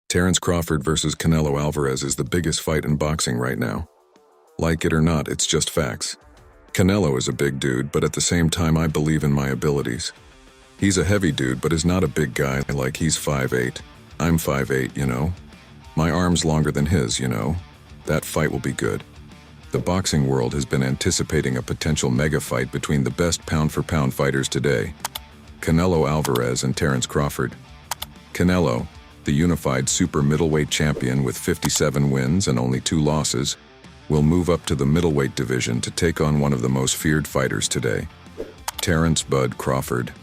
Terence Crawford versus Canelo Alvarez is the biggest fight in boxing right now. Like it or not, it's just facts. Canelo is a big dude, but at the same time I believe in my abilities. He's a heavy dude, but is not a big guy like he's 5'8". I'm 5'8", you know? My arm's longer than his, you know? That fight will be good. The boxing world has been anticipating a potential mega fight between the best pound-for-pound fighters today. Canelo Alvarez and Terence Crawford. Canelo, the unified super middleweight champion with 57 wins and only 2 losses, will move up to the middleweight division to take on one of the most feared fighters today, Terence "Bud" Crawford.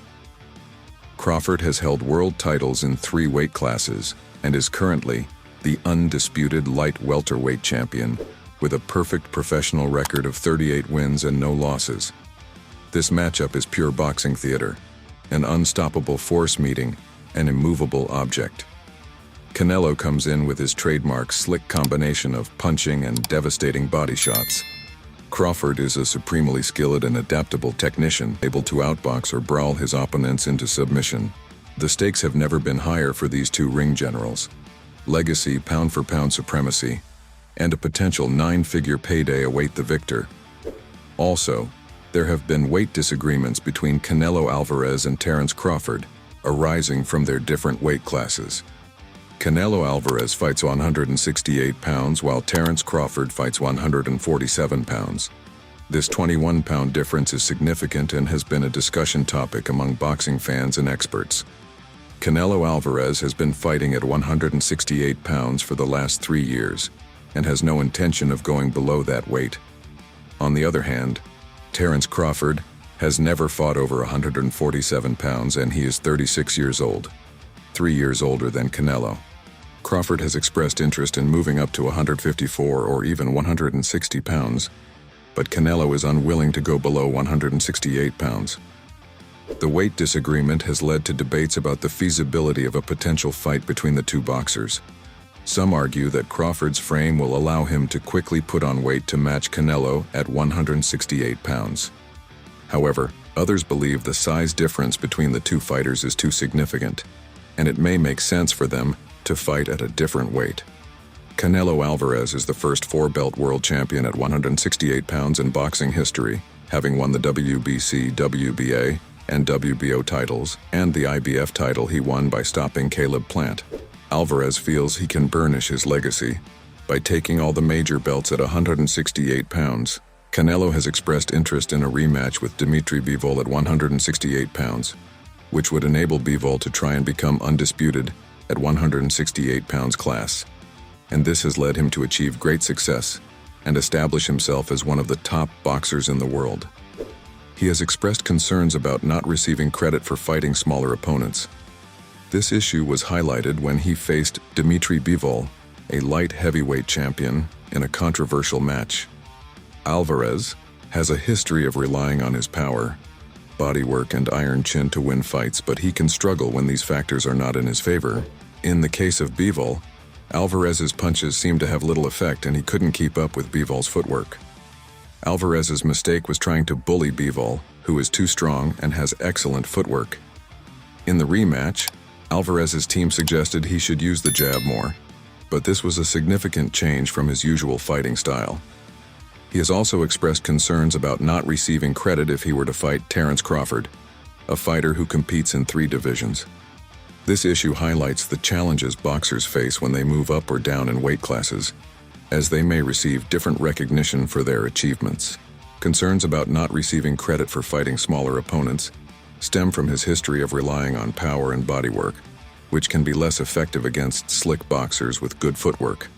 Crawford has held world titles in 3 weight classes and is currently the undisputed light welterweight champion with a perfect professional record of 38 wins and no losses. This matchup is pure boxing theater, an unstoppable force meeting an immovable object. Canelo comes in with his trademark slick combination of punching and devastating body shots. Crawford is a supremely skilled and adaptable technician, able to outbox or brawl his opponents into submission. The stakes have never been higher for these 2 ring generals. Legacy, pound-for-pound supremacy, and a potential 9-figure payday await the victor. Also, there have been weight disagreements between Canelo Alvarez and Terence Crawford, arising from their different weight classes. Canelo Alvarez fights 168 pounds while Terence Crawford fights 147 pounds. This 21-pound difference is significant and has been a discussion topic among boxing fans and experts. Canelo Alvarez has been fighting at 168 pounds for the last 3 years and has no intention of going below that weight. On the other hand, Terence Crawford has never fought over 147 pounds and he is 36 years old, 3 years older than Canelo. Crawford has expressed interest in moving up to 154 or even 160 pounds, but Canelo is unwilling to go below 168 pounds. The weight disagreement has led to debates about the feasibility of a potential fight between the 2 boxers. Some argue that Crawford's frame will allow him to quickly put on weight to match Canelo at 168 pounds. However, others believe the size difference between the 2 fighters is too significant, and it may make sense for them to fight at a different weight. Canelo Alvarez is the first 4-belt world champion at 168 pounds in boxing history, having won the WBC, WBA, and WBO titles, and the IBF title he won by stopping Caleb Plant. Alvarez feels he can burnish his legacy by taking all the major belts at 168 pounds. Canelo has expressed interest in a rematch with Dimitri Bivol at 168 pounds, which would enable Bivol to try and become undisputed at 168 pounds class. And this has led him to achieve great success and establish himself as one of the top boxers in the world. He has expressed concerns about not receiving credit for fighting smaller opponents. This issue was highlighted when he faced Dimitri Bivol, a light heavyweight champion, in a controversial match. Alvarez has a history of relying on his power, bodywork, and iron chin to win fights, but he can struggle when these factors are not in his favor. In the case of Bivol, Alvarez's punches seemed to have little effect and he couldn't keep up with Bivol's footwork. Alvarez's mistake was trying to bully Bivol, who is too strong and has excellent footwork. In the rematch, Alvarez's team suggested he should use the jab more, but this was a significant change from his usual fighting style. He has also expressed concerns about not receiving credit if he were to fight Terence Crawford, a fighter who competes in 3 divisions. This issue highlights the challenges boxers face when they move up or down in weight classes, as they may receive different recognition for their achievements. Concerns about not receiving credit for fighting smaller opponents stem from his history of relying on power and bodywork, which can be less effective against slick boxers with good footwork.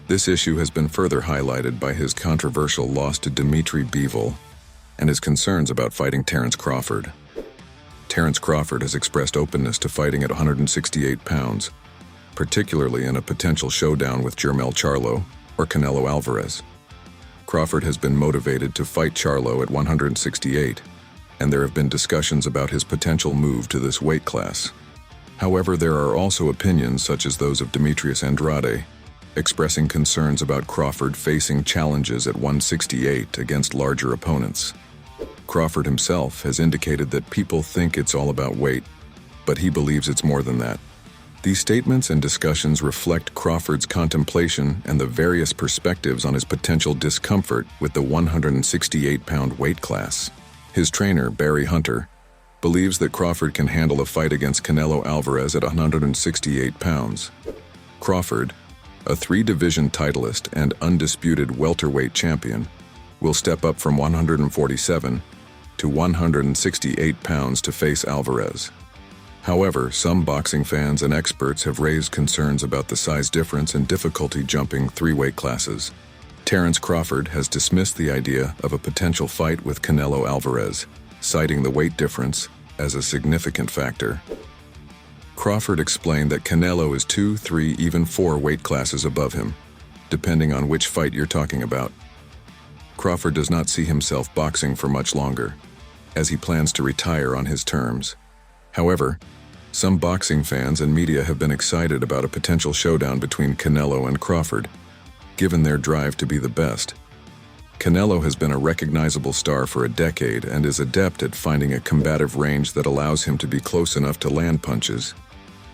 This issue has been further highlighted by his controversial loss to Dimitri Bivol and his concerns about fighting Terence Crawford. Terence Crawford has expressed openness to fighting at 168 pounds, particularly in a potential showdown with Jermell Charlo or Canelo Alvarez. Crawford has been motivated to fight Charlo at 168, and there have been discussions about his potential move to this weight class. However, there are also opinions such as those of Demetrius Andrade, expressing concerns about Crawford facing challenges at 168 against larger opponents. Crawford himself has indicated that people think it's all about weight, but he believes it's more than that. These statements and discussions reflect Crawford's contemplation and the various perspectives on his potential discomfort with the 168-pound weight class. His trainer, Barry Hunter, believes that Crawford can handle a fight against Canelo Alvarez at 168 pounds. Crawford, a three-division titleist and undisputed welterweight champion, will step up from 147 to 168 pounds to face Alvarez. However, some boxing fans and experts have raised concerns about the size difference and difficulty jumping three weight classes. Terence Crawford has dismissed the idea of a potential fight with Canelo Alvarez, citing the weight difference as a significant factor. Crawford explained that Canelo is 2, 3, even 4 weight classes above him, depending on which fight you're talking about. Crawford does not see himself boxing for much longer, as he plans to retire on his terms. However, some boxing fans and media have been excited about a potential showdown between Canelo and Crawford, given their drive to be the best. Canelo has been a recognizable star for a decade and is adept at finding a combative range that allows him to be close enough to land punches,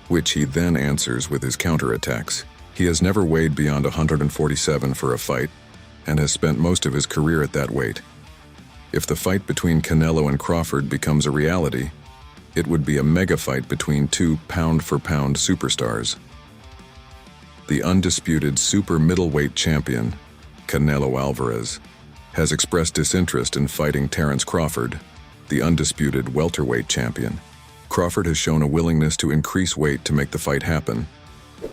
which he then answers with his counterattacks. He has never weighed beyond 147 for a fight and has spent most of his career at that weight. If the fight between Canelo and Crawford becomes a reality, it would be a mega fight between two pound-for-pound superstars. The undisputed super middleweight champion, Canelo Alvarez, has expressed disinterest in fighting Terence Crawford, the undisputed welterweight champion. Crawford has shown a willingness to increase weight to make the fight happen,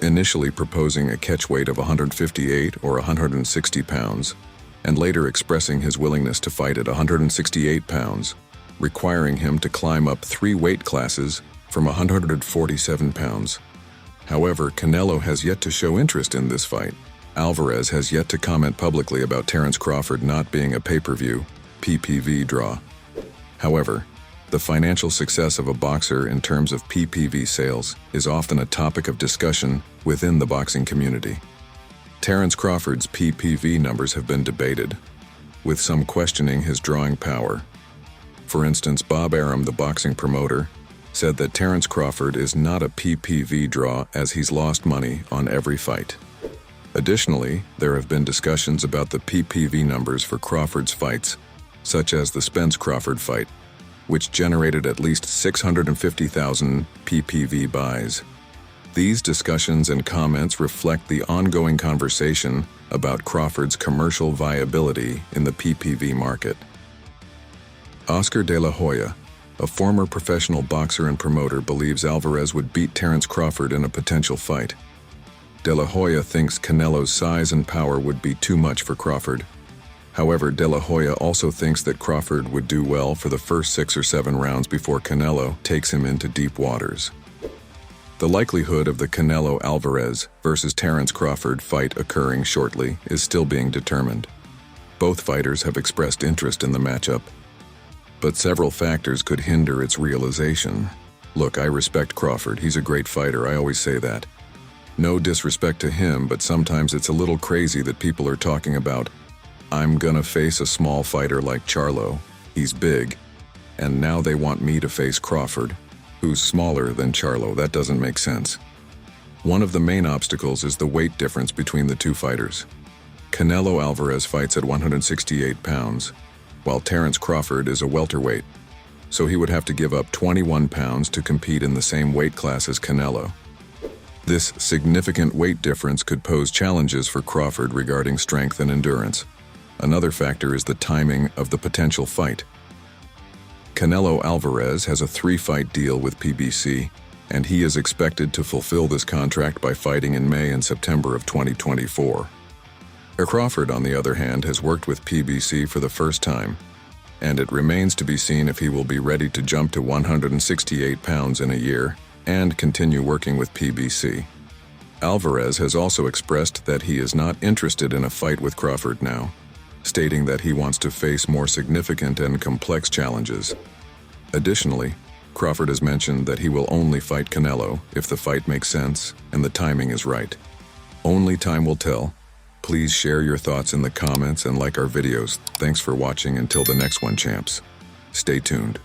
initially proposing a catch weight of 158 or 160 pounds, and later expressing his willingness to fight at 168 pounds, requiring him to climb up 3 weight classes from 147 pounds. However, Canelo has yet to show interest in this fight. Alvarez has yet to comment publicly about Terence Crawford not being a pay-per-view, PPV draw. However, the financial success of a boxer in terms of PPV sales is often a topic of discussion within the boxing community. Terence Crawford's PPV numbers have been debated, with some questioning his drawing power. For instance, Bob Arum, the boxing promoter, said that Terence Crawford is not a PPV draw as he's lost money on every fight. Additionally, there have been discussions about the PPV numbers for Crawford's fights, such as the Spence-Crawford fight, which generated at least 650,000 PPV buys. These discussions and comments reflect the ongoing conversation about Crawford's commercial viability in the PPV market. Oscar De La Hoya, a former professional boxer and promoter, believes Alvarez would beat Terence Crawford in a potential fight. De La Hoya thinks Canelo's size and power would be too much for Crawford. However, De La Hoya also thinks that Crawford would do well for the first 6 or 7 rounds before Canelo takes him into deep waters. The likelihood of the Canelo-Alvarez versus Terence Crawford fight occurring shortly is still being determined. Both fighters have expressed interest in the matchup, but several factors could hinder its realization. Look, I respect Crawford. He's a great fighter. I always say that. No disrespect to him, but sometimes it's a little crazy that people are talking about, I'm gonna face a small fighter like Charlo. He's big. And now they want me to face Crawford, who's smaller than Charlo. That doesn't make sense. One of the main obstacles is the weight difference between the two fighters. Canelo Alvarez fights at 168 pounds, while Terence Crawford is a welterweight, so he would have to give up 21 pounds to compete in the same weight class as Canelo. This significant weight difference could pose challenges for Crawford regarding strength and endurance. Another factor is the timing of the potential fight. Canelo Alvarez has a 3-fight deal with PBC, and he is expected to fulfill this contract by fighting in May and September of 2024. Crawford, on the other hand, has worked with PBC for the first time, and it remains to be seen if he will be ready to jump to 168 pounds in a year and continue working with PBC. Alvarez has also expressed that he is not interested in a fight with Crawford now, stating that he wants to face more significant and complex challenges. Additionally, Crawford has mentioned that he will only fight Canelo if the fight makes sense and the timing is right. Only time will tell. Please share your thoughts in the comments and like our videos. Thanks for watching. Until the next one, champs. Stay tuned.